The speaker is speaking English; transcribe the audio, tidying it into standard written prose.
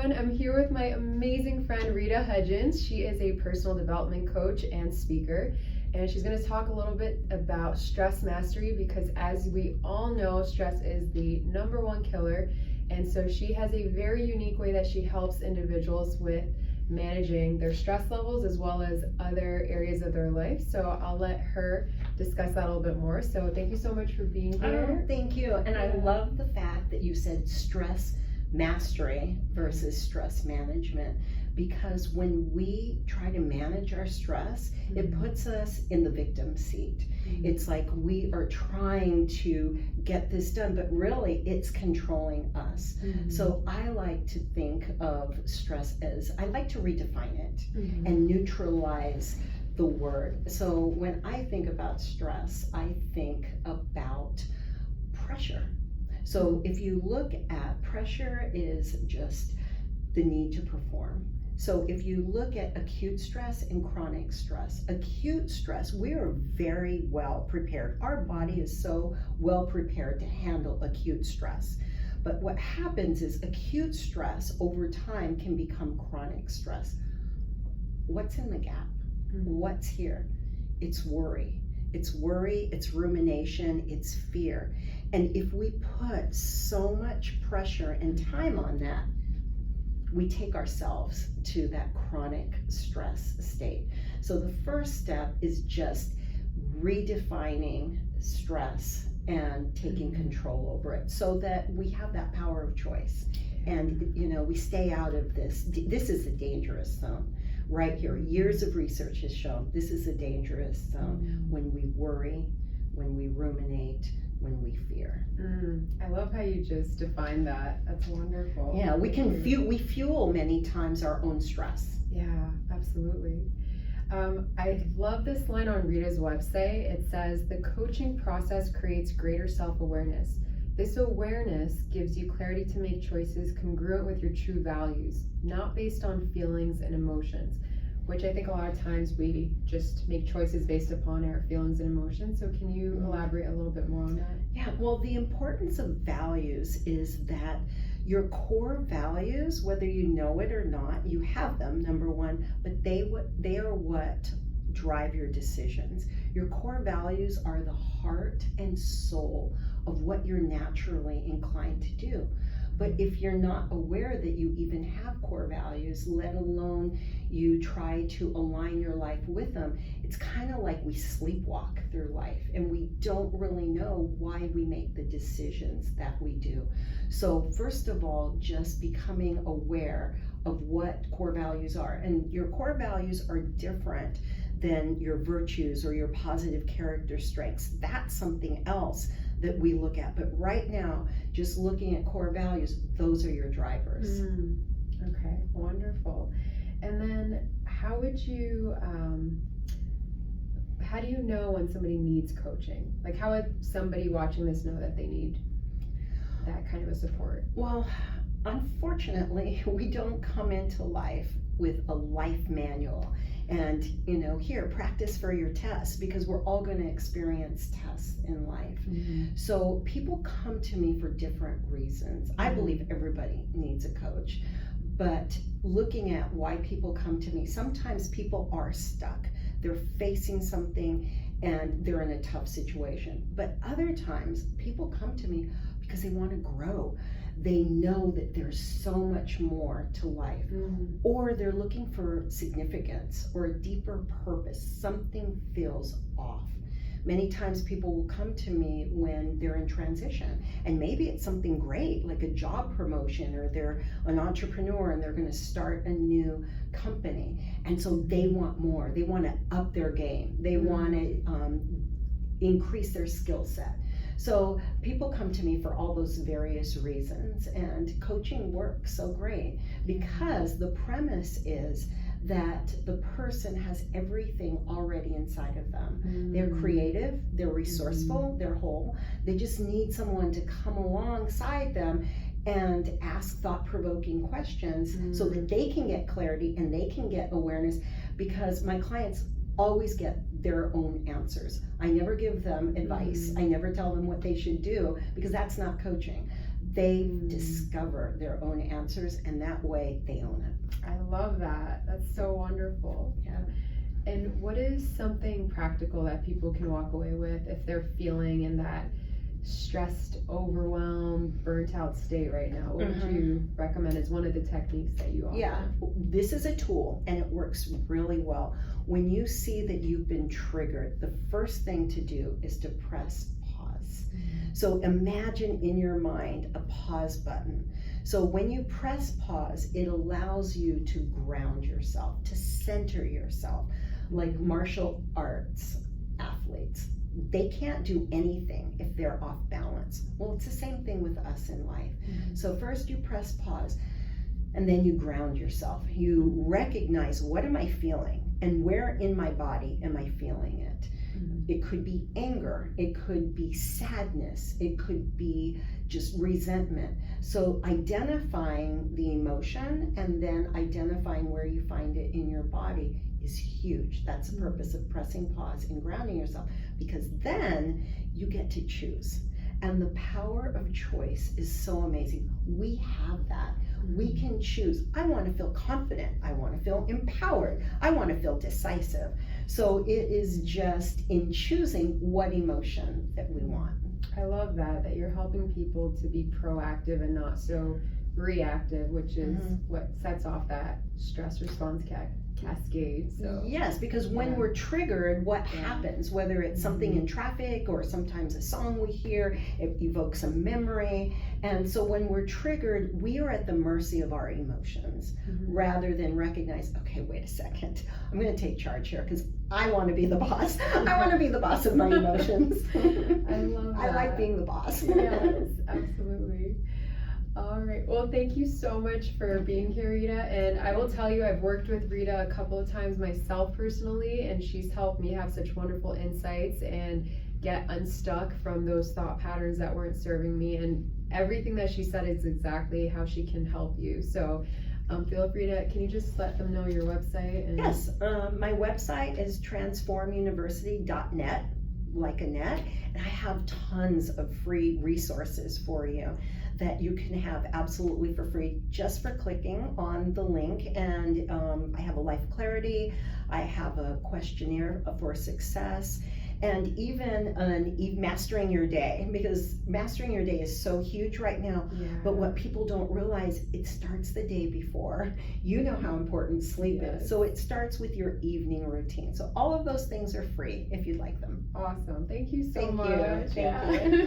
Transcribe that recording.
everyone. I'm here with my amazing friend Rita Hudgens. She is a personal development coach and speaker, and she's going to talk a little bit about stress mastery because, as we all know, stress is the #1 killer. And so she has a very unique way that she helps individuals with managing their stress levels as well as other areas of their life. So I'll let her discuss that a little bit more. So thank you so much for being here. Oh, thank you. And I love the fact that you said stress mastery versus stress management, because when we try to manage our stress, it puts us in the victim seat. It's like we are trying to get this done, but really it's controlling us. So I like to think of stress as, I like to redefine it and neutralize the word. So when I think about stress, I think about pressure. So if you look at pressure is just the need to perform. So if you look at acute stress and chronic stress, acute stress, we are very well prepared. Our body is so well prepared to handle acute stress. But what happens is acute stress over time can become chronic stress. What's in the gap? What's here? It's worry. It's worry, it's rumination, it's fear. And if we put so much pressure and time on that, we take ourselves to that chronic stress state. So the first step is just redefining stress and taking control over it so that we have that power of choice. And we stay out of this. This is a dangerous zone. Right here, years of research has shown this is a dangerous zone when we worry, when we ruminate, when we fear. I love how you just defined that. That's wonderful. Yeah, we fuel many times our own stress. Yeah, absolutely. I love this line on Rita's website. It says, "The coaching process creates greater self-awareness. This awareness gives you clarity to make choices congruent with your true values, not based on feelings and emotions," which I think a lot of times we just make choices based upon our feelings and emotions. So can you elaborate a little bit more on that? Yeah, well, the importance of values is that your core values, whether you know it or not, you have them, #1, but they are what drive your decisions. Your core values are the heart and soul of what you're naturally inclined to do. But if you're not aware that you even have core values, let alone you try to align your life with them, it's kind of like we sleepwalk through life and we don't really know why we make the decisions that we do. So first of all, just becoming aware of what core values are. And your core values are different than your virtues or your positive character strengths. That's something else that we look at. But right now, just looking at core values, those are your drivers. Okay, wonderful. And then how do you know when somebody needs coaching? Like, how would somebody watching this know that they need that kind of a support? Well, unfortunately, we don't come into life with a life manual and here, practice for your tests, because we're all going to experience tests in life. So people come to me for different reasons. I believe everybody needs a coach, but looking at why people come to me, sometimes people are stuck. They're facing something and they're in a tough situation. But other times people come to me because they want to grow. They know that there's so much more to life, or they're looking for significance or a deeper purpose. Something feels off. Many times people will come to me when they're in transition, and maybe it's something great like a job promotion, or they're an entrepreneur and they're going to start a new company, and so they want more. They want to up their game. They want to increase their skill set. So people come to me for all those various reasons, and coaching works so great because the premise is that the person has everything already inside of them. They're creative, they're resourceful, they're whole. They just need someone to come alongside them and ask thought-provoking questions so that they can get clarity and they can get awareness, because my clients always get their own answers. I never give them advice. I never tell them what they should do, because that's not coaching. They discover their own answers, and that way they own it. I love that. That's so wonderful. Yeah. And what is something practical that people can walk away with if they're feeling in that stressed, overwhelmed, burnt out state right now? What would you recommend as one of the techniques that you offer? Yeah, this is a tool and it works really well. When you see that you've been triggered, the first thing to do is to press pause. So imagine in your mind a pause button. So when you press pause, it allows you to ground yourself, to center yourself. Like martial arts athletes, they can't do anything if they're off balance. Well, it's the same thing with us in life. So first you press pause, and then you ground yourself. You recognize, what am I feeling? And where in my body am I feeling it? It could be anger, it could be sadness, it could be just resentment. So identifying the emotion and then identifying where you find it in your body is huge. That's the purpose of pressing pause and grounding yourself, because then you get to choose. And the power of choice is so amazing. We have that. We can choose. I want to feel confident. I want to feel empowered. I want to feel decisive. So it is just in choosing what emotion that we want. I love that you're helping people to be proactive and not so reactive, which is what sets off that stress response cascade. So yes, because when we're triggered, what happens, whether it's something in traffic or sometimes a song we hear, it evokes a memory. And so when we're triggered, we are at the mercy of our emotions rather than recognize, okay, wait a second, I'm going to take charge here because I want to be the boss. I want to be the boss of my emotions. I love that. I like being the boss. Yes, absolutely. All right. Well, thank you so much for being here, Rita. And I will tell you, I've worked with Rita a couple of times myself personally, and she's helped me have such wonderful insights and get unstuck from those thought patterns that weren't serving me. And everything that she said is exactly how she can help you. So feel free to, can you just let them know your website? And yes, my website is transformuniversity.net, like a net, and I have tons of free resources for you that you can have absolutely for free just for clicking on the link. And I have a life clarity, I have a questionnaire for success, and even mastering your day, because mastering your day is so huge right now. But what people don't realize, it starts the day before. You know how important sleep is, so it starts with your evening routine. So all of those things are free if you'd like them. Awesome. Thank you so much. Thank you.